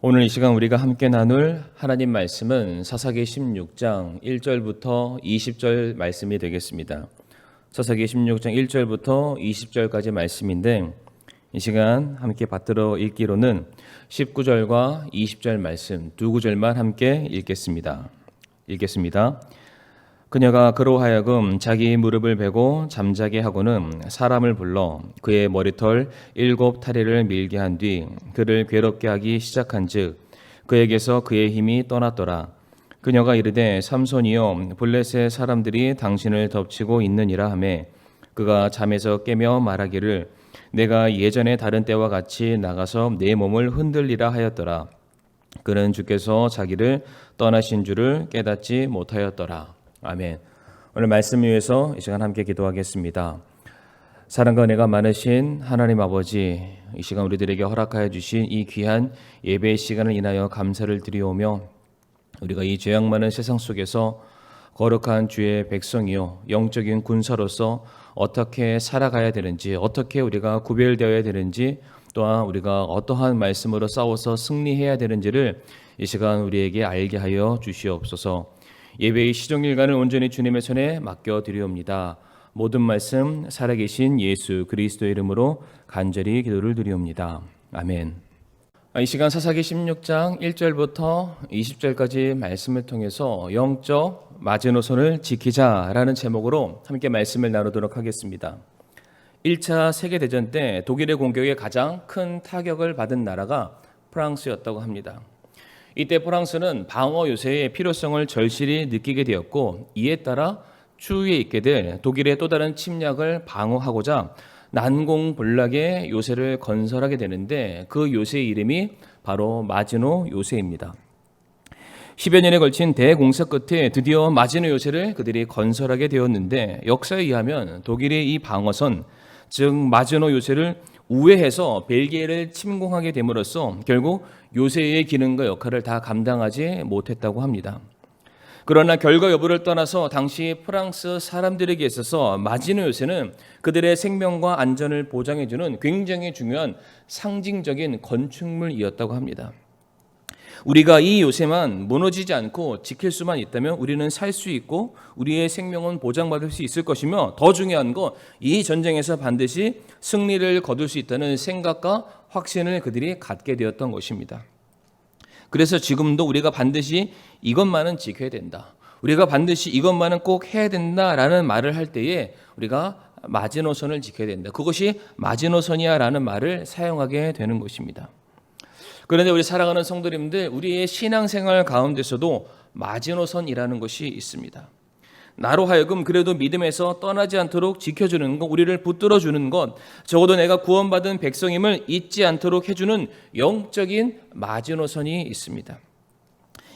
오늘 이 시간 우리가 함께 나눌 하나님 말씀은 사사기 16장 1절부터 20절 말씀이 되겠습니다. 사사기 16장 1절부터 20절까지 말씀인데 이 시간 함께 받들어 읽기로는 19절과 20절 말씀 두 구절만 함께 읽겠습니다. 그녀가 그로 하여금 자기 무릎을 베고 잠자게 하고는 사람을 불러 그의 머리털 7 타리를 밀게 한 뒤 그를 괴롭게 하기 시작한즉 그에게서 그의 힘이 떠났더라. 그녀가 이르되 삼손이여 블레셋 사람들이 당신을 덮치고 있느니라 하매 그가 잠에서 깨며 말하기를 내가 예전에 다른 때와 같이 나가서 내 몸을 흔들리라 하였더라. 그는 주께서 자기를 떠나신 줄을 깨닫지 못하였더라. 아멘. 오늘 말씀 위해서 이 시간 함께 기도하겠습니다. 사랑과 은혜가 많으신 하나님 아버지, 이 시간 우리들에게 허락하여 주신 이 귀한 예배의 시간을 인하여 감사를 드리오며 우리가 이 죄악 많은 세상 속에서 거룩한 주의 백성이요 영적인 군사로서 어떻게 살아가야 되는지, 어떻게 우리가 구별되어야 되는지, 또한 우리가 어떠한 말씀으로 싸워서 승리해야 되는지를 이 시간 우리에게 알게 하여 주시옵소서. 예배의 시종일관을 온전히 주님의 손에 맡겨드리옵니다. 모든 말씀 살아계신 예수 그리스도의 이름으로 간절히 기도를 드리옵니다. 아멘. 이 시간 사사기 16장 1절부터 20절까지 말씀을 통해서 영적 마지노선을 지키자라는 제목으로 함께 말씀을 나누도록 하겠습니다. 1차 세계대전 때 독일의 공격에 가장 큰 타격을 받은 나라가 프랑스였다고 합니다. 이때 프랑스는 방어 요새의 필요성을 절실히 느끼게 되었고 이에 따라 추후에 있게 될 독일의 또 다른 침략을 방어하고자 난공불락의 요새를 건설하게 되는데 그 요새의 이름이 바로 마지노 요새입니다. 10여 년에 걸친 대공사 끝에 드디어 마지노 요새를 그들이 건설하게 되었는데 역사에 의하면 독일의 이 방어선, 즉 마지노 요새를 우회해서 벨기에를 침공하게 됨으로써 결국 요새의 기능과 역할을 다 감당하지 못했다고 합니다. 그러나 결과 여부를 떠나서 당시 프랑스 사람들에게 있어서 마지노 요새는 그들의 생명과 안전을 보장해주는 굉장히 중요한 상징적인 건축물이었다고 합니다. 우리가 이 요새만 무너지지 않고 지킬 수만 있다면 우리는 살 수 있고 우리의 생명은 보장받을 수 있을 것이며 더 중요한 건 이 전쟁에서 반드시 승리를 거둘 수 있다는 생각과 확신을 그들이 갖게 되었던 것입니다. 그래서 지금도 우리가 반드시 이것만은 지켜야 된다. 우리가 반드시 이것만은 꼭 해야 된다라는 말을 할 때에 우리가 마지노선을 지켜야 된다. 그것이 마지노선이야라는 말을 사용하게 되는 것입니다. 그런데 우리 사랑하는 성도님들, 우리의 신앙생활 가운데서도 마지노선이라는 것이 있습니다. 나로 하여금 그래도 믿음에서 떠나지 않도록 지켜주는 것, 우리를 붙들어주는 것, 적어도 내가 구원받은 백성임을 잊지 않도록 해주는 영적인 마지노선이 있습니다.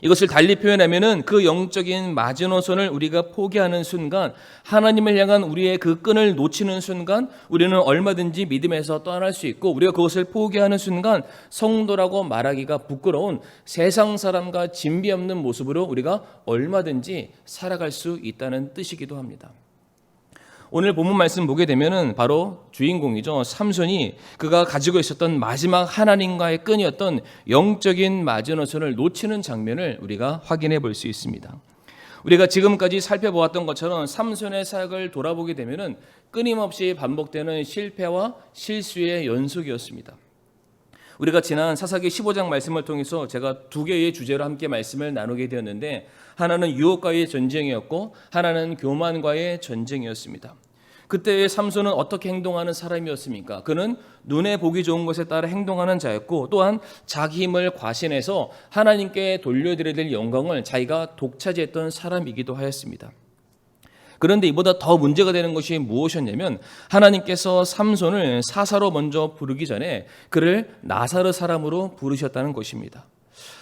이것을 달리 표현하면은 그 영적인 마지노선을 우리가 포기하는 순간, 하나님을 향한 우리의 그 끈을 놓치는 순간 우리는 얼마든지 믿음에서 떠날 수 있고, 우리가 그것을 포기하는 순간 성도라고 말하기가 부끄러운 세상 사람과 진비 없는 모습으로 우리가 얼마든지 살아갈 수 있다는 뜻이기도 합니다. 오늘 본문 말씀 보게 되면은 바로 주인공이죠. 삼손이 그가 가지고 있었던 마지막 하나님과의 끈이었던 영적인 마지노선을 놓치는 장면을 우리가 확인해 볼 수 있습니다. 우리가 지금까지 살펴보았던 것처럼 삼손의 사역을 돌아보게 되면은 끊임없이 반복되는 실패와 실수의 연속이었습니다. 우리가 지난 사사기 15장 말씀을 통해서 제가 두 개의 주제로 함께 말씀을 나누게 되었는데 하나는 유혹과의 전쟁이었고 하나는 교만과의 전쟁이었습니다. 그때의 삼손은 어떻게 행동하는 사람이었습니까? 그는 눈에 보기 좋은 것에 따라 행동하는 자였고 또한 자기 힘을 과신해서 하나님께 돌려드려야 될 영광을 자기가 독차지했던 사람이기도 하였습니다. 그런데 이보다 더 문제가 되는 것이 무엇이었냐면 하나님께서 삼손을 사사로 먼저 부르기 전에 그를 나사르 사람으로 부르셨다는 것입니다.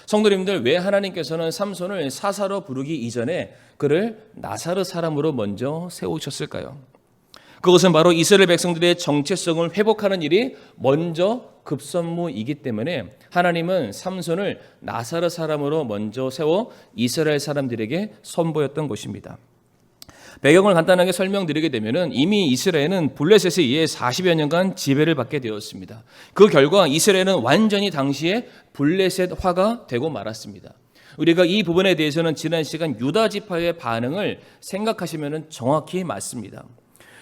성도님들, 왜 하나님께서는 삼손을 사사로 부르기 이전에 그를 나사르 사람으로 먼저 세우셨을까요? 그것은 바로 이스라엘 백성들의 정체성을 회복하는 일이 먼저 급선무이기 때문에 하나님은 삼손을 나사르 사람으로 먼저 세워 이스라엘 사람들에게 선보였던 것입니다. 배경을 간단하게 설명드리게 되면은 이미 이스라엘은 블레셋에 의해 40여 년간 지배를 받게 되었습니다. 그 결과 이스라엘은 완전히 당시에 블레셋화가 되고 말았습니다. 우리가 이 부분에 대해서는 지난 시간 유다 지파의 반응을 생각하시면 정확히 맞습니다.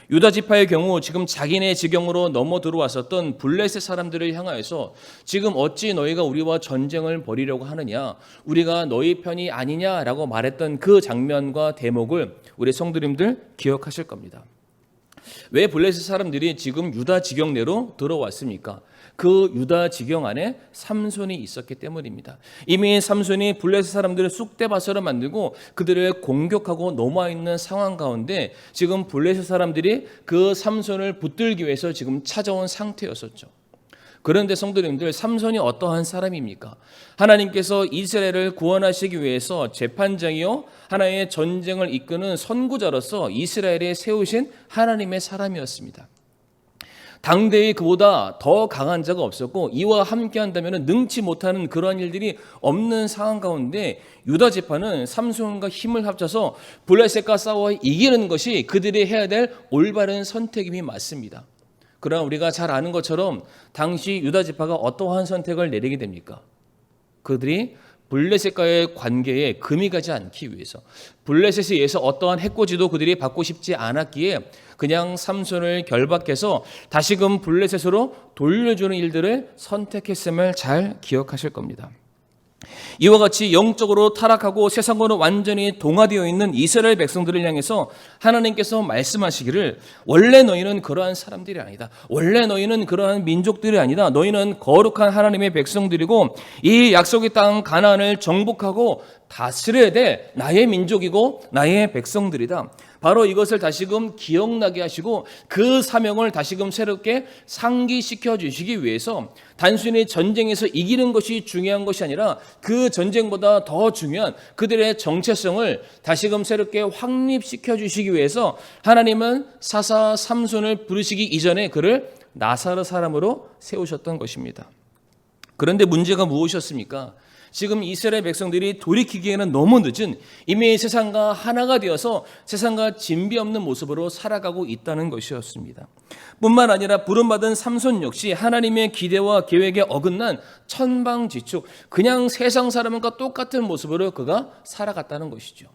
유다 지파의 경우 지금 자기네 지경으로 넘어 들어왔었던 블레셋 사람들을 향하여서 지금 어찌 너희가 우리와 전쟁을 벌이려고 하느냐, 우리가 너희 편이 아니냐라고 말했던 그 장면과 대목을 우리 성도님들 기억하실 겁니다. 왜 블레셋 사람들이 지금 유다 지경 내로 들어왔습니까? 그 유다 지경 안에 삼손이 있었기 때문입니다. 이미 삼손이 블레셋 사람들을 쑥대밭으로 만들고 그들을 공격하고 넘어와 있는 상황 가운데 지금 블레셋 사람들이 그 삼손을 붙들기 위해서 지금 찾아온 상태였었죠. 그런데 성도님들, 삼손이 어떠한 사람입니까? 하나님께서 이스라엘을 구원하시기 위해서 재판장이요 하나의 전쟁을 이끄는 선구자로서 이스라엘에 세우신 하나님의 사람이었습니다. 당대에 그보다 더 강한 자가 없었고 이와 함께 한다면 능치 못하는 그러한 일들이 없는 상황 가운데 유다 지파는 삼손과 힘을 합쳐서 블레셋과 싸워 이기는 것이 그들이 해야 될 올바른 선택임이 맞습니다. 그러나 우리가 잘 아는 것처럼 당시 유다 지파가 어떠한 선택을 내리게 됩니까? 그들이 블레셋과의 관계에 금이 가지 않기 위해서, 블레셋에 의해서 어떠한 해코지도 그들이 받고 싶지 않았기에 그냥 삼손을 결박해서 다시금 블레셋으로 돌려주는 일들을 선택했음을 잘 기억하실 겁니다. 이와 같이 영적으로 타락하고 세상으로 완전히 동화되어 있는 이스라엘 백성들을 향해서 하나님께서 말씀하시기를, 원래 너희는 그러한 사람들이 아니다. 원래 너희는 그러한 민족들이 아니다. 너희는 거룩한 하나님의 백성들이고 이 약속의 땅 가나안을 정복하고 다스려야 될 나의 민족이고 나의 백성들이다. 바로 이것을 다시금 기억나게 하시고 그 사명을 다시금 새롭게 상기시켜 주시기 위해서 단순히 전쟁에서 이기는 것이 중요한 것이 아니라 그 전쟁보다 더 중요한 그들의 정체성을 다시금 새롭게 확립시켜 주시기 위해서 하나님은 사사 삼손을 부르시기 이전에 그를 나사렛 사람으로 세우셨던 것입니다. 그런데 문제가 무엇이었습니까? 지금 이스라엘 백성들이 돌이키기에는 너무 늦은, 이미 세상과 하나가 되어서 세상과 진비 없는 모습으로 살아가고 있다는 것이었습니다. 뿐만 아니라 부름받은 삼손 역시 하나님의 기대와 계획에 어긋난 천방지축, 그냥 세상 사람과 똑같은 모습으로 그가 살아갔다는 것이죠.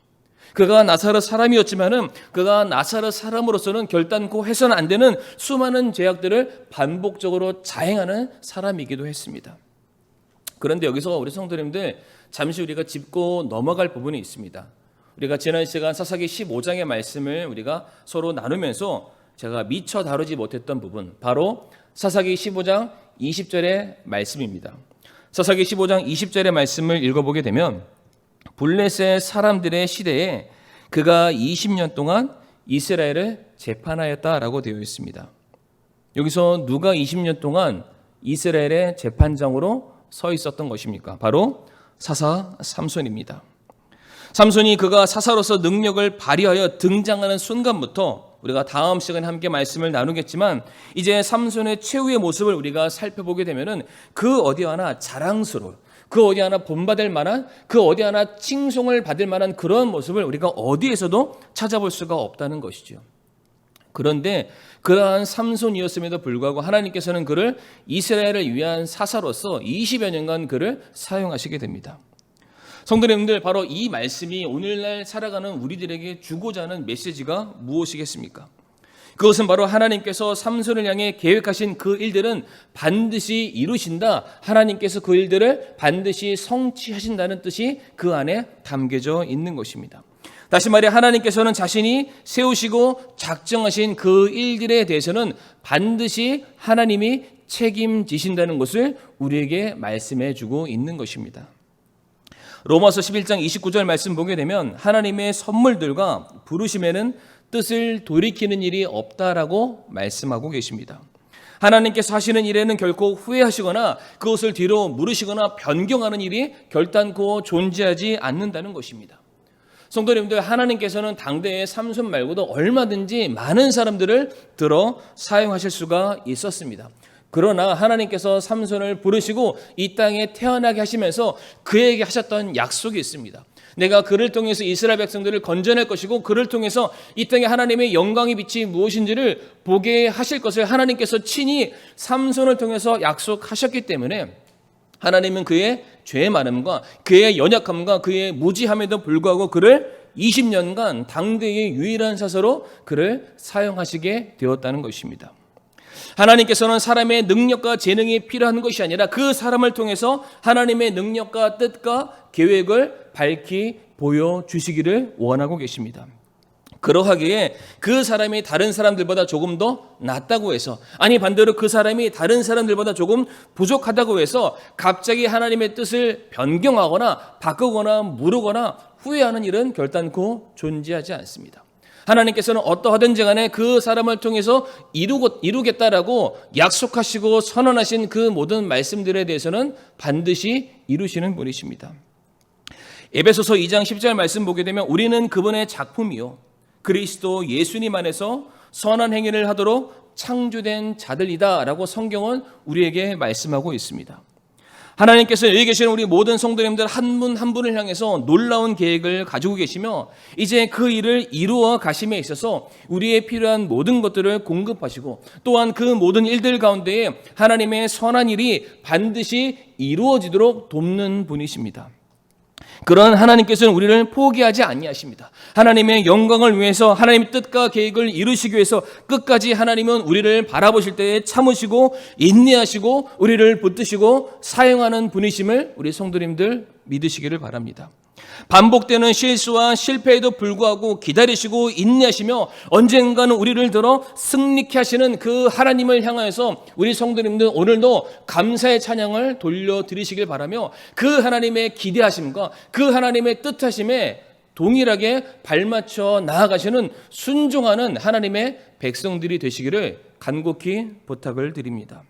그가 나사렛 사람이었지만은 그가 나사렛 사람으로서는 결단코 해서는 안 되는 수많은 죄악들을 반복적으로 자행하는 사람이기도 했습니다. 그런데 여기서 우리 성도님들 잠시 우리가 짚고 넘어갈 부분이 있습니다. 우리가 지난 시간 사사기 15장의 말씀을 우리가 서로 나누면서 제가 미처 다루지 못했던 부분, 바로 사사기 15장 20절의 말씀입니다. 사사기 15장 20절의 말씀을 읽어보게 되면 블레셋 사람들의 시대에 그가 20년 동안 이스라엘을 재판하였다라고 되어 있습니다. 여기서 누가 20년 동안 이스라엘의 재판장으로 서 있었던 것입니까? 바로 사사 삼손입니다. 삼손이 그가 사사로서 능력을 발휘하여 등장하는 순간부터 우리가 다음 시간에 함께 말씀을 나누겠지만 이제 삼손의 최후의 모습을 우리가 살펴보게 되면은 그 어디 하나 자랑스러운, 그 어디 하나 본받을 만한, 그 어디 하나 칭송을 받을 만한 그런 모습을 우리가 어디에서도 찾아볼 수가 없다는 것이죠. 그런데 그러한 삼손이었음에도 불구하고 하나님께서는 그를 이스라엘을 위한 사사로서 20여 년간 그를 사용하시게 됩니다. 성도님들, 바로 이 말씀이 오늘날 살아가는 우리들에게 주고자 하는 메시지가 무엇이겠습니까? 그것은 바로 하나님께서 삼손을 향해 계획하신 그 일들은 반드시 이루신다. 하나님께서 그 일들을 반드시 성취하신다는 뜻이 그 안에 담겨져 있는 것입니다. 다시 말해 하나님께서는 자신이 세우시고 작정하신 그 일들에 대해서는 반드시 하나님이 책임지신다는 것을 우리에게 말씀해 주고 있는 것입니다. 로마서 11장 29절 말씀 보게 되면 하나님의 선물들과 부르심에는 뜻을 돌이키는 일이 없다라고 말씀하고 계십니다. 하나님께서 하시는 일에는 결코 후회하시거나 그것을 뒤로 물으시거나 변경하는 일이 결단코 존재하지 않는다는 것입니다. 성도님들, 하나님께서는 당대의 삼손 말고도 얼마든지 많은 사람들을 들어 사용하실 수가 있었습니다. 그러나 하나님께서 삼손을 부르시고 이 땅에 태어나게 하시면서 그에게 하셨던 약속이 있습니다. 내가 그를 통해서 이스라엘 백성들을 건져낼 것이고 그를 통해서 이 땅에 하나님의 영광의 빛이 무엇인지를 보게 하실 것을 하나님께서 친히 삼손을 통해서 약속하셨기 때문에 하나님은 그의 죄의 많음과 그의 연약함과 그의 무지함에도 불구하고 그를 20년간 당대의 유일한 사서로 그를 사용하시게 되었다는 것입니다. 하나님께서는 사람의 능력과 재능이 필요한 것이 아니라 그 사람을 통해서 하나님의 능력과 뜻과 계획을 밝히 보여주시기를 원하고 계십니다. 그러하기에 그 사람이 다른 사람들보다 조금 더 낫다고 해서, 아니 반대로 그 사람이 다른 사람들보다 조금 부족하다고 해서 갑자기 하나님의 뜻을 변경하거나 바꾸거나 무르거나 후회하는 일은 결단코 존재하지 않습니다. 하나님께서는 어떠하든지 간에 그 사람을 통해서 이루겠다라고 약속하시고 선언하신 그 모든 말씀들에 대해서는 반드시 이루시는 분이십니다. 에베소서 2장 10절 말씀 보게 되면 우리는 그분의 작품이요 그리스도 예수님 안에서 선한 행위를 하도록 창조된 자들이다 라고 성경은 우리에게 말씀하고 있습니다. 하나님께서 여기 계시는 우리 모든 성도님들 한 분 한 분을 향해서 놀라운 계획을 가지고 계시며 이제 그 일을 이루어 가심에 있어서 우리의 필요한 모든 것들을 공급하시고 또한 그 모든 일들 가운데에 하나님의 선한 일이 반드시 이루어지도록 돕는 분이십니다. 그런 하나님께서는 우리를 포기하지 아니하십니다. 하나님의 영광을 위해서 하나님의 뜻과 계획을 이루시기 위해서 끝까지 하나님은 우리를 바라보실 때에 참으시고 인내하시고 우리를 붙드시고 사용하는 분이심을 우리 성도님들 믿으시기를 바랍니다. 반복되는 실수와 실패에도 불구하고 기다리시고 인내하시며 언젠가는 우리를 들어 승리케 하시는 그 하나님을 향하여서 우리 성도님들 오늘도 감사의 찬양을 돌려드리시길 바라며 그 하나님의 기대하심과 그 하나님의 뜻하심에 동일하게 발맞춰 나아가시는 순종하는 하나님의 백성들이 되시기를 간곡히 부탁을 드립니다.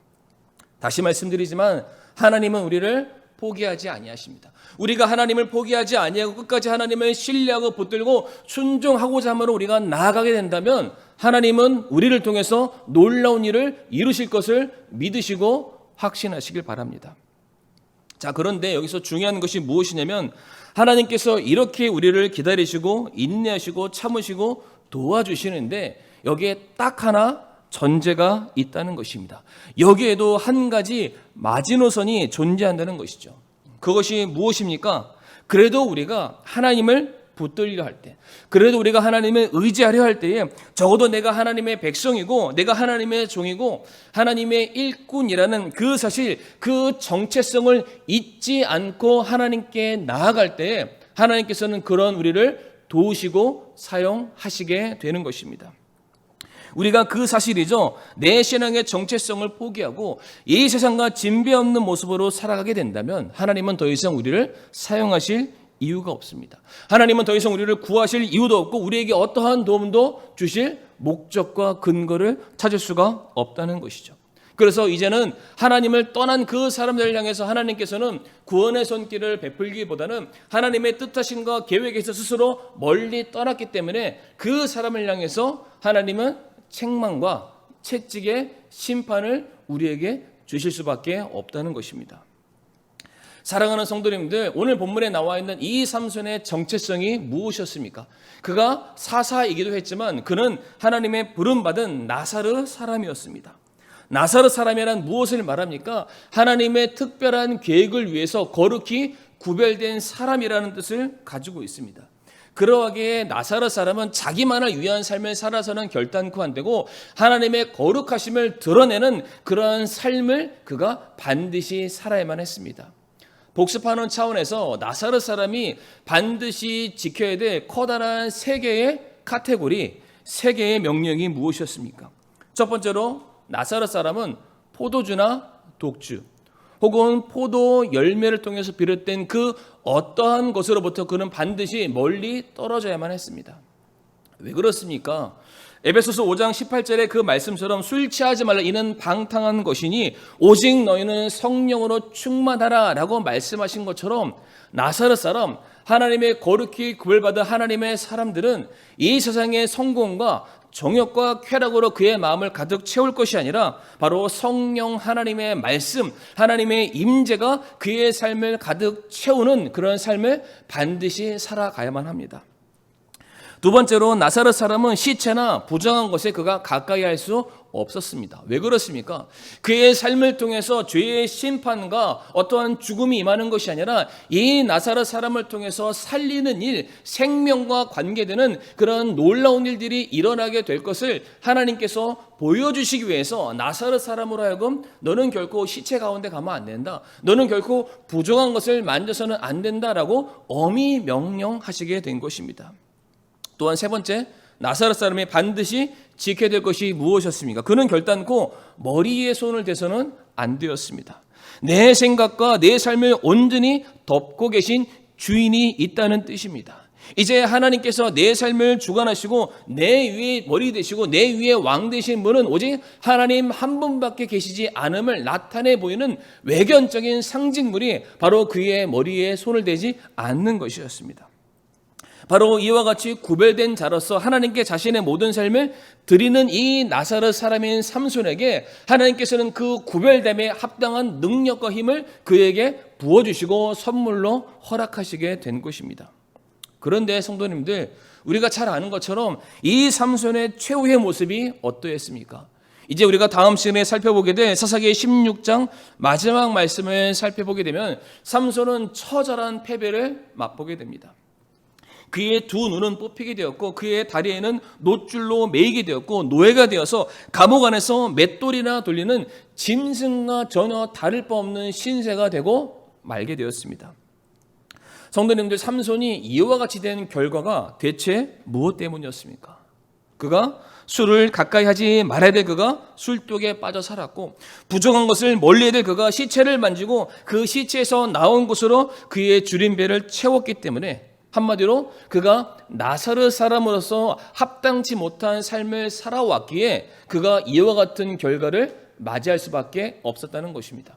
다시 말씀드리지만 하나님은 우리를 포기하지 아니하십니다. 우리가 하나님을 포기하지 아니하고 끝까지 하나님을 신뢰하고 붙들고 순종하고자 함으로 우리가 나아가게 된다면 하나님은 우리를 통해서 놀라운 일을 이루실 것을 믿으시고 확신하시길 바랍니다. 자, 그런데 여기서 중요한 것이 무엇이냐면 하나님께서 이렇게 우리를 기다리시고 인내하시고 참으시고 도와주시는데 여기에 딱 하나 전제가 있다는 것입니다. 여기에도 한 가지 마지노선이 존재한다는 것이죠. 그것이 무엇입니까? 그래도 우리가 하나님을 붙들려 할 때, 그래도 우리가 하나님을 의지하려 할 때에 적어도 내가 하나님의 백성이고 내가 하나님의 종이고 하나님의 일꾼이라는 그 사실, 그 정체성을 잊지 않고 하나님께 나아갈 때에 하나님께서는 그런 우리를 도우시고 사용하시게 되는 것입니다. 우리가 그 사실이죠. 내 신앙의 정체성을 포기하고 이 세상과 진배 없는 모습으로 살아가게 된다면 하나님은 더 이상 우리를 사용하실 이유가 없습니다. 하나님은 더 이상 우리를 구하실 이유도 없고 우리에게 어떠한 도움도 주실 목적과 근거를 찾을 수가 없다는 것이죠. 그래서 이제는 하나님을 떠난 그 사람들을 향해서 하나님께서는 구원의 손길을 베풀기보다는 하나님의 뜻하심과 계획에서 스스로 멀리 떠났기 때문에 그 사람을 향해서 하나님은 책망과 채찍의 심판을 우리에게 주실 수밖에 없다는 것입니다. 사랑하는 성도님들, 오늘 본문에 나와 있는 이 삼손의 정체성이 무엇이었습니까? 그가 사사이기도 했지만 그는 하나님의 부름받은 나사르 사람이었습니다. 나사르 사람이란 무엇을 말합니까? 하나님의 특별한 계획을 위해서 거룩히 구별된 사람이라는 뜻을 가지고 있습니다. 그러하기에 나사렛 사람은 자기만을 위한 삶을 살아서는 결단코 안 되고 하나님의 거룩하심을 드러내는 그러한 삶을 그가 반드시 살아야만 했습니다. 복습하는 차원에서 나사렛 사람이 반드시 지켜야 될 커다란 세 개의 카테고리, 세 개의 명령이 무엇이었습니까? 첫 번째로 나사렛 사람은 포도주나 독주 혹은 포도 열매를 통해서 비롯된 그 어떠한 것으로부터 그는 반드시 멀리 떨어져야만 했습니다. 왜 그렇습니까? 에베소서 5장 18절의 그 말씀처럼 술 취하지 말라 이는 방탕한 것이니 오직 너희는 성령으로 충만하라 라고 말씀하신 것처럼 나사렛 사람, 하나님의 거룩히 구별받은 하나님의 사람들은 이 세상의 성공과 정욕과 쾌락으로 그의 마음을 가득 채울 것이 아니라 바로 성령 하나님의 말씀, 하나님의 임재가 그의 삶을 가득 채우는 그런 삶을 반드시 살아가야만 합니다. 두 번째로 나사렛 사람은 시체나 부정한 것에 그가 가까이 할 수 없었습니다. 왜 그렇습니까? 그의 삶을 통해서 죄의 심판과 어떠한 죽음이 임하는 것이 아니라 이 나사렛 사람을 통해서 살리는 일, 생명과 관계되는 그런 놀라운 일들이 일어나게 될 것을 하나님께서 보여주시기 위해서 나사렛 사람으로 하여금 너는 결코 시체 가운데 가면 안 된다. 너는 결코 부정한 것을 만져서는 안 된다라고 엄히 명령하시게 된 것입니다. 또한 세 번째, 나사렛 사람이 반드시 지켜야 될 것이 무엇이었습니까? 그는 결단코 머리에 손을 대서는 안 되었습니다. 내 생각과 내 삶을 온전히 덮고 계신 주인이 있다는 뜻입니다. 이제 하나님께서 내 삶을 주관하시고 내 위에 머리 되시고 내 위에 왕 되신 분은 오직 하나님 한 분밖에 계시지 않음을 나타내 보이는 외견적인 상징물이 바로 그의 머리에 손을 대지 않는 것이었습니다. 바로 이와 같이 구별된 자로서 하나님께 자신의 모든 삶을 드리는 이 나사렛 사람인 삼손에게 하나님께서는 그 구별됨에 합당한 능력과 힘을 그에게 부어주시고 선물로 허락하시게 된 것입니다. 그런데 성도님들, 우리가 잘 아는 것처럼 이 삼손의 최후의 모습이 어떠했습니까? 이제 우리가 다음 시간에 살펴보게 될 사사기 16장 마지막 말씀을 살펴보게 되면 삼손은 처절한 패배를 맛보게 됩니다. 그의 두 눈은 뽑히게 되었고 그의 다리에는 놋줄로 매이게 되었고 노예가 되어서 감옥 안에서 맷돌이나 돌리는 짐승과 전혀 다를 바 없는 신세가 되고 말게 되었습니다. 성도님들, 삼손이 이와 같이 된 결과가 대체 무엇 때문이었습니까? 그가 술을 가까이 하지 말아야 될 그가 술독에 빠져 살았고, 부정한 것을 멀리해야 될 그가 시체를 만지고 그 시체에서 나온 것으로 그의 줄임배를 채웠기 때문에 한마디로 그가 나사렛 사람으로서 합당치 못한 삶을 살아왔기에 그가 이와 같은 결과를 맞이할 수밖에 없었다는 것입니다.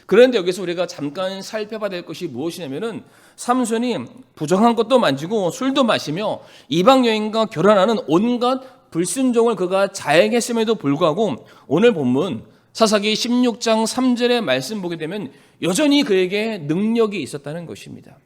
그런데 여기서 우리가 잠깐 살펴봐야 될 것이 무엇이냐면은 삼손이 부정한 것도 만지고 술도 마시며 이방 여인과 결혼하는 온갖 불순종을 그가 자행했음에도 불구하고 오늘 본문 사사기 16장 3절의 말씀 보게 되면 여전히 그에게 능력이 있었다는 것입니다.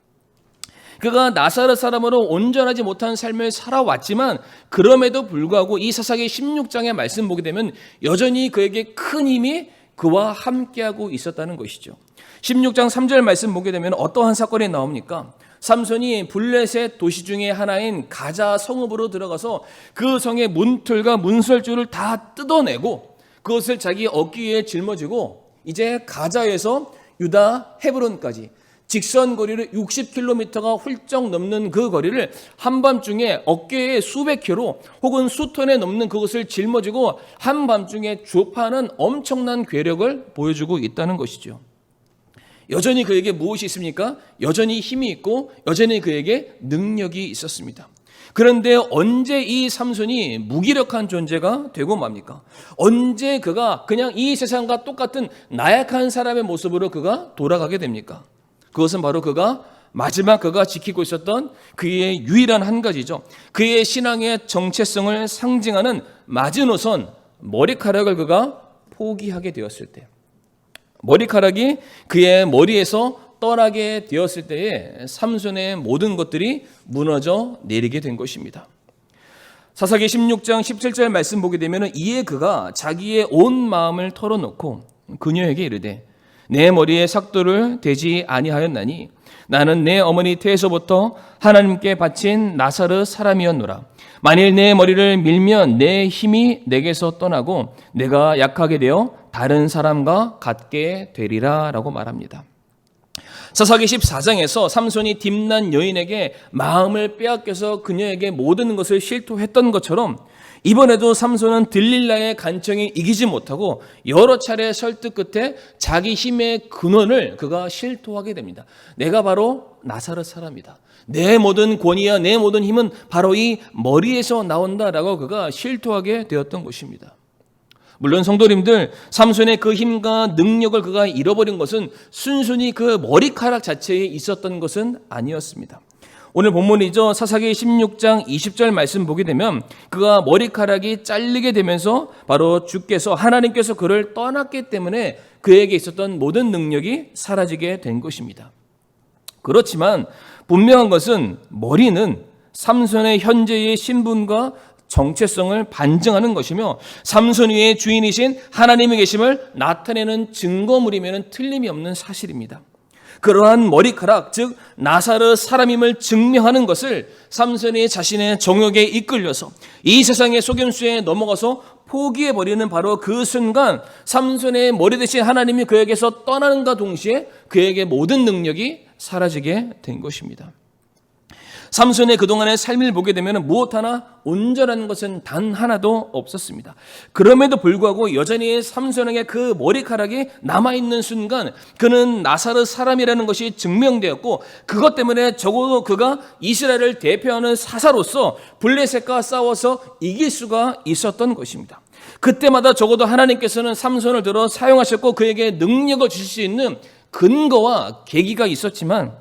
그가 나사렛 사람으로 온전하지 못한 삶을 살아왔지만 그럼에도 불구하고 이 사사기 16장의 말씀 보게 되면 여전히 그에게 큰 힘이 그와 함께하고 있었다는 것이죠. 16장 3절 말씀 보게 되면 어떠한 사건이 나옵니까? 삼손이 블레셋 도시 중에 하나인 가자 성읍으로 들어가서 그 성의 문틀과 문설주를 다 뜯어내고 그것을 자기 어깨 위에 짊어지고 이제 가자에서 유다 헤브론까지 직선 거리를 60km가 훌쩍 넘는 그 거리를 한밤중에 어깨에 수백 킬로 혹은 수톤에 넘는 그것을 짊어지고 한밤중에 주파하는 엄청난 괴력을 보여주고 있다는 것이죠. 여전히 그에게 무엇이 있습니까? 여전히 힘이 있고 여전히 그에게 능력이 있었습니다. 그런데 언제 이 삼손이 무기력한 존재가 되고 맙니까? 언제 그가 그냥 이 세상과 똑같은 나약한 사람의 모습으로 그가 돌아가게 됩니까? 그것은 바로 그가 마지막 그가 지키고 있었던 그의 유일한 한 가지죠. 그의 신앙의 정체성을 상징하는 마지노선 머리카락을 그가 포기하게 되었을 때, 머리카락이 그의 머리에서 떠나게 되었을 때에 삼손의 모든 것들이 무너져 내리게 된 것입니다. 사사기 16장 17절 말씀 보게 되면 이에 그가 자기의 온 마음을 털어놓고 그녀에게 이르되 내 머리에 삭도를 대지 아니하였나니 나는 내 어머니 태에서부터 하나님께 바친 나사렛 사람이었노라. 만일 내 머리를 밀면 내 힘이 내게서 떠나고 내가 약하게 되어 다른 사람과 같게 되리라 라고 말합니다. 사사기 14장에서 삼손이 딥난 여인에게 마음을 빼앗겨서 그녀에게 모든 것을 실토했던 것처럼 이번에도 삼손은 들릴라의 간청에 이기지 못하고 여러 차례 설득 끝에 자기 힘의 근원을 그가 실토하게 됩니다. 내가 바로 나사렛 사람이다. 내 모든 권위와 내 모든 힘은 바로 이 머리에서 나온다라고 그가 실토하게 되었던 것입니다. 물론 성도님들, 삼손의 그 힘과 능력을 그가 잃어버린 것은 순순히 그 머리카락 자체에 있었던 것은 아니었습니다. 오늘 본문이죠. 사사기 16장 20절 말씀 보게 되면 그가 머리카락이 잘리게 되면서 바로 주께서 하나님께서 그를 떠났기 때문에 그에게 있었던 모든 능력이 사라지게 된 것입니다. 그렇지만 분명한 것은 머리는 삼손의 현재의 신분과 정체성을 반증하는 것이며 삼손 위의 주인이신 하나님의 계심을 나타내는 증거물이면 틀림이 없는 사실입니다. 그러한 머리카락, 즉 나사렛 사람임을 증명하는 것을 삼손이 자신의 정욕에 이끌려서 이 세상의 속임수에 넘어가서 포기해버리는 바로 그 순간 삼손의 머리 대신 하나님이 그에게서 떠나는가 동시에 그에게 모든 능력이 사라지게 된 것입니다. 삼손의 그동안의 삶을 보게 되면 무엇 하나 온전한 것은 단 하나도 없었습니다. 그럼에도 불구하고 여전히 삼손에게 그 머리카락이 남아있는 순간 그는 나사렛 사람이라는 것이 증명되었고 그것 때문에 적어도 그가 이스라엘을 대표하는 사사로서 블레셋과 싸워서 이길 수가 있었던 것입니다. 그때마다 적어도 하나님께서는 삼손을 들어 사용하셨고 그에게 능력을 주실 수 있는 근거와 계기가 있었지만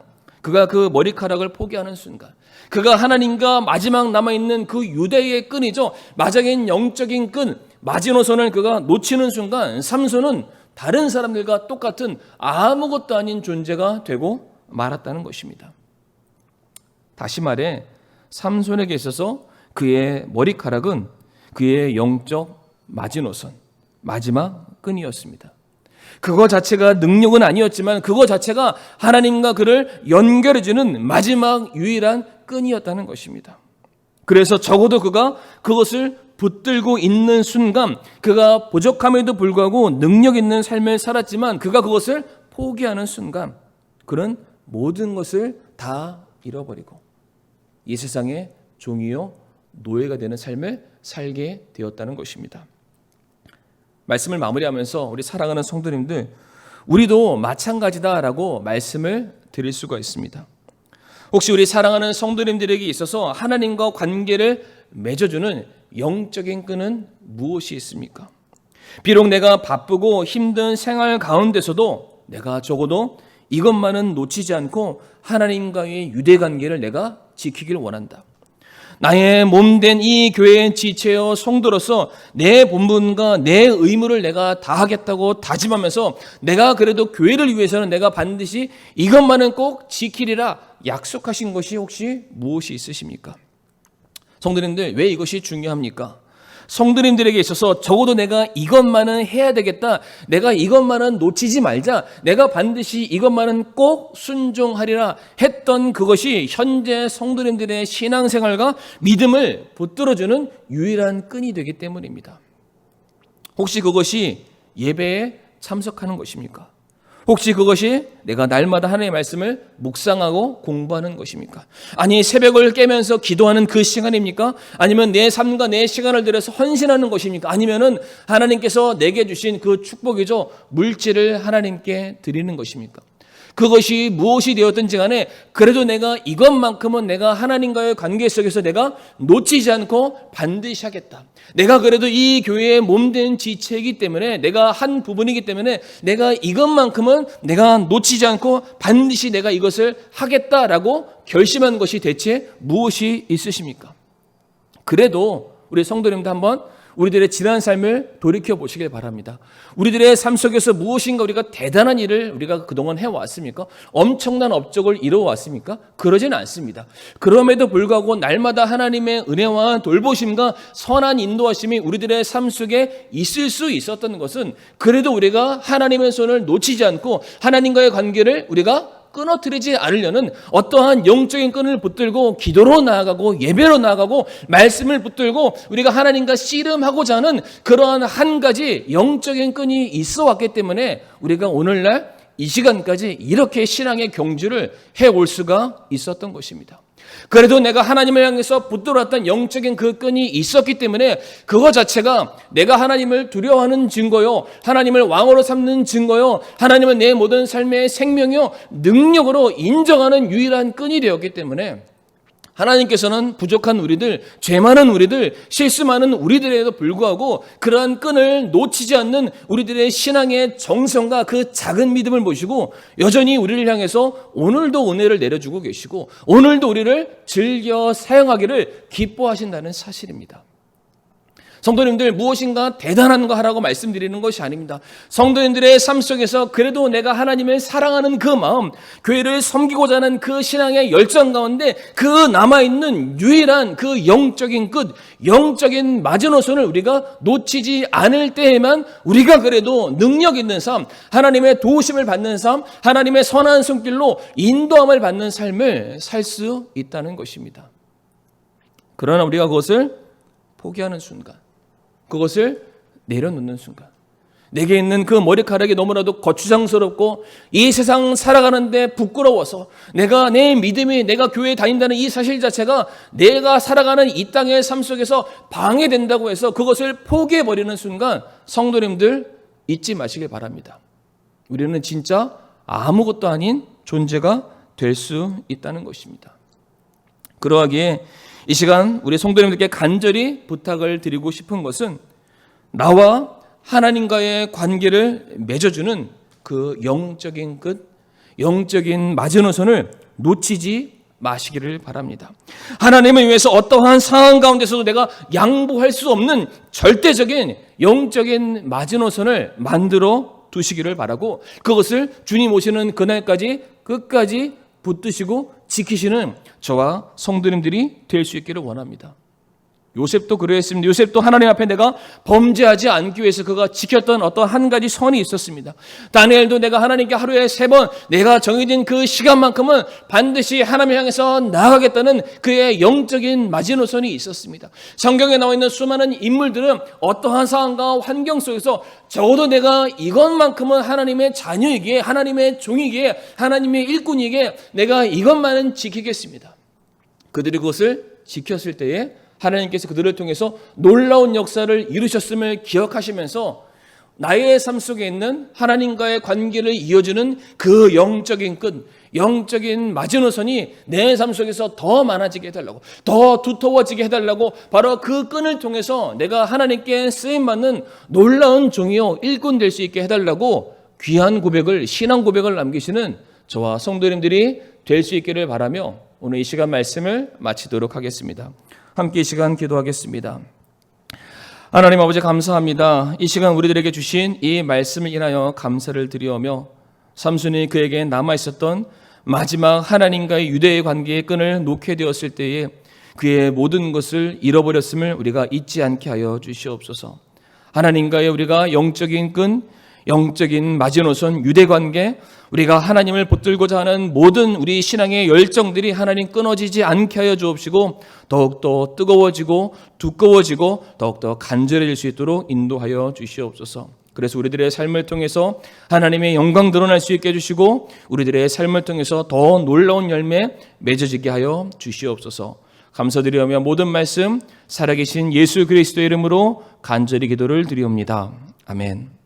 그가 그 머리카락을 포기하는 순간 그가 하나님과 마지막 남아있는 그 유대의 끈이죠. 마지막인 영적인 끈 마지노선을 그가 놓치는 순간 삼손은 다른 사람들과 똑같은 아무것도 아닌 존재가 되고 말았다는 것입니다. 다시 말해 삼손에게 있어서 그의 머리카락은 그의 영적 마지노선 마지막 끈이었습니다. 그거 자체가 능력은 아니었지만 그거 자체가 하나님과 그를 연결해주는 마지막 유일한 끈이었다는 것입니다. 그래서 적어도 그가 그것을 붙들고 있는 순간 그가 부족함에도 불구하고 능력 있는 삶을 살았지만 그가 그것을 포기하는 순간 그는 모든 것을 다 잃어버리고 이 세상의 종이요 노예가 되는 삶을 살게 되었다는 것입니다. 말씀을 마무리하면서 우리 사랑하는 성도님들 우리도 마찬가지다라고 말씀을 드릴 수가 있습니다. 혹시 우리 사랑하는 성도님들에게 있어서 하나님과 관계를 맺어주는 영적인 끈은 무엇이 있습니까? 비록 내가 바쁘고 힘든 생활 가운데서도 내가 적어도 이것만은 놓치지 않고 하나님과의 유대관계를 내가 지키길 원한다. 나의 몸된 이 교회의 지체여 성도로서 내 본분과 내 의무를 내가 다하겠다고 다짐하면서 내가 그래도 교회를 위해서는 내가 반드시 이것만은 꼭 지키리라 약속하신 것이 혹시 무엇이 있으십니까? 성도님들 왜 이것이 중요합니까? 성도님들에게 있어서 적어도 내가 이것만은 해야 되겠다. 내가 이것만은 놓치지 말자. 내가 반드시 이것만은 꼭 순종하리라 했던 그것이 현재 성도님들의 신앙생활과 믿음을 붙들어주는 유일한 끈이 되기 때문입니다. 혹시 그것이 예배에 참석하는 것입니까? 혹시 그것이 내가 날마다 하나님의 말씀을 묵상하고 공부하는 것입니까? 아니 새벽을 깨면서 기도하는 그 시간입니까? 아니면 내 삶과 내 시간을 들여서 헌신하는 것입니까? 아니면은 하나님께서 내게 주신 그 축복이죠 물질을 하나님께 드리는 것입니까? 그것이 무엇이 되었든지 간에 그래도 내가 이것만큼은 내가 하나님과의 관계 속에서 내가 놓치지 않고 반드시 하겠다. 내가 그래도 이 교회의 몸된 지체이기 때문에 내가 한 부분이기 때문에 내가 이것만큼은 내가 놓치지 않고 반드시 내가 이것을 하겠다라고 결심한 것이 대체 무엇이 있으십니까? 그래도 우리 성도님도 한번 우리들의 지난 삶을 돌이켜 보시길 바랍니다. 우리들의 삶 속에서 무엇인가 우리가 대단한 일을 우리가 그동안 해왔습니까? 엄청난 업적을 이루어왔습니까? 그러지는 않습니다. 그럼에도 불구하고 날마다 하나님의 은혜와 돌보심과 선한 인도하심이 우리들의 삶 속에 있을 수 있었던 것은 그래도 우리가 하나님의 손을 놓치지 않고 하나님과의 관계를 우리가 끊어뜨리지 않으려는 어떠한 영적인 끈을 붙들고 기도로 나아가고 예배로 나아가고 말씀을 붙들고 우리가 하나님과 씨름하고자 하는 그러한 한 가지 영적인 끈이 있어 왔기 때문에 우리가 오늘날 이 시간까지 이렇게 신앙의 경주를 해올 수가 있었던 것입니다. 그래도 내가 하나님을 향해서 붙들어왔던 영적인 그 끈이 있었기 때문에 그거 자체가 내가 하나님을 두려워하는 증거요, 하나님을 왕으로 삼는 증거요, 하나님은 내 모든 삶의 생명이요 능력으로 인정하는 유일한 끈이 되었기 때문에 하나님께서는 부족한 우리들, 죄 많은 우리들, 실수 많은 우리들에도 불구하고 그러한 끈을 놓치지 않는 우리들의 신앙의 정성과 그 작은 믿음을 보시고 여전히 우리를 향해서 오늘도 은혜를 내려주고 계시고 오늘도 우리를 즐겨 사용하기를 기뻐하신다는 사실입니다. 성도님들, 무엇인가 대단한 거 하라고 말씀드리는 것이 아닙니다. 성도님들의 삶 속에서 그래도 내가 하나님을 사랑하는 그 마음, 교회를 섬기고자 하는 그 신앙의 열정 가운데 그 남아있는 유일한 그 영적인 끝, 영적인 마지노선을 우리가 놓치지 않을 때에만 우리가 그래도 능력 있는 삶, 하나님의 도우심을 받는 삶, 하나님의 선한 손길로 인도함을 받는 삶을 살 수 있다는 것입니다. 그러나 우리가 그것을 포기하는 순간, 그것을 내려놓는 순간, 내게 있는 그 머리카락이 너무나도 거추장스럽고 이 세상 살아가는데 부끄러워서 내가 내 믿음이 내가 교회에 다닌다는 이 사실 자체가 내가 살아가는 이 땅의 삶 속에서 방해된다고 해서 그것을 포기해버리는 순간 성도님들 잊지 마시길 바랍니다. 우리는 진짜 아무것도 아닌 존재가 될 수 있다는 것입니다. 그러하기에 이 시간 우리 성도님들께 간절히 부탁을 드리고 싶은 것은 나와 하나님과의 관계를 맺어주는 그 영적인 끝, 영적인 마지노선을 놓치지 마시기를 바랍니다. 하나님을 위해서 어떠한 상황 가운데서도 내가 양보할 수 없는 절대적인 영적인 마지노선을 만들어 두시기를 바라고 그것을 주님 오시는 그날까지 끝까지 붙드시고 지키시는 저와 성도님들이 될 수 있기를 원합니다. 요셉도 그러했습니다. 요셉도 하나님 앞에 내가 범죄하지 않기 위해서 그가 지켰던 어떤 한 가지 선이 있었습니다. 다니엘도 내가 하나님께 하루에 3번 내가 정해진 그 시간만큼은 반드시 하나님을 향해서 나아가겠다는 그의 영적인 마지노선이 있었습니다. 성경에 나와 있는 수많은 인물들은 어떠한 상황과 환경 속에서 적어도 내가 이것만큼은 하나님의 자녀이기에, 하나님의 종이기에, 하나님의 일꾼이기에 내가 이것만은 지키겠습니다. 그들이 그것을 지켰을 때에 하나님께서 그들을 통해서 놀라운 역사를 이루셨음을 기억하시면서 나의 삶 속에 있는 하나님과의 관계를 이어주는 그 영적인 끝, 영적인 마지노선이 내 삶 속에서 더 많아지게 해달라고, 더 두터워지게 해달라고, 바로 그 끈을 통해서 내가 하나님께 쓰임받는 놀라운 종이요 일꾼 될 수 있게 해달라고 귀한 고백을, 신앙 고백을 남기시는 저와 성도님들이 될 수 있기를 바라며 오늘 이 시간 말씀을 마치도록 하겠습니다. 함께 이 시간 기도하겠습니다. 하나님 아버지 감사합니다. 이 시간 우리들에게 주신 이 말씀을 인하여 감사를 드리오며 삼손이 그에게 남아있었던 마지막 하나님과의 유대의 관계의 끈을 놓게 되었을 때에 그의 모든 것을 잃어버렸음을 우리가 잊지 않게 하여 주시옵소서. 하나님과의 우리가 영적인 끈, 영적인 마지노선, 유대관계, 우리가 하나님을 붙들고자 하는 모든 우리 신앙의 열정들이 하나님 끊어지지 않게 하여 주옵시고 더욱더 뜨거워지고 두꺼워지고 더욱더 간절해질 수 있도록 인도하여 주시옵소서. 그래서 우리들의 삶을 통해서 하나님의 영광 드러날 수 있게 해주시고 우리들의 삶을 통해서 더 놀라운 열매 맺어지게 하여 주시옵소서. 감사드리며 모든 말씀 살아계신 예수 그리스도의 이름으로 간절히 기도를 드리옵니다. 아멘.